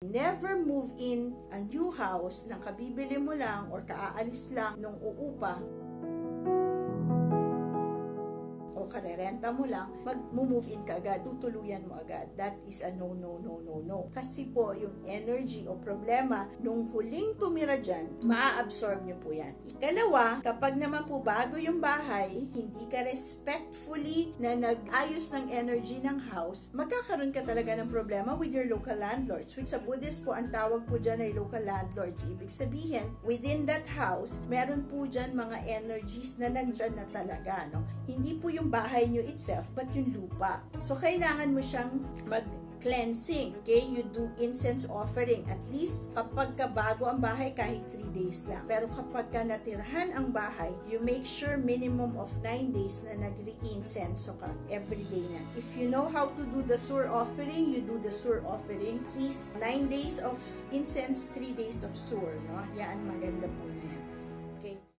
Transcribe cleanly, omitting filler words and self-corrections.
Never move in a new house nang kabibili mo lang or kaaalis lang nung uupa o karerenta mo lang, mag-move in ka agad, tutuluyan mo agad. That is a no, no, no, no, no. Kasi po, yung energy o problema nung huling tumira dyan, maa-absorb nyo po yan. Ikalawa, kapag naman po bago yung bahay, hindi ka respectfully na nag-ayos ng energy ng house, magkakaroon ka talaga ng problema with your local landlords. Which sa Buddhist po, ang tawag po dyan ay local landlords. Ibig sabihin, within that house, meron po dyan mga energies na nandyan na talaga, no? Hindi po yung bahay nyo itself, but yung lupa. So, kailangan mo siyang mag-cleansing. Okay? You do incense offering. At least, kapag ka bago ang bahay, kahit 3 days lang. Pero kapag ka natirhan ang bahay, you make sure minimum of 9 days na nag-re-incense ka every day na. If you know how to do the sur offering, you do the sur offering. Please, 9 days of incense, 3 days of sur. No? Yan, maganda po.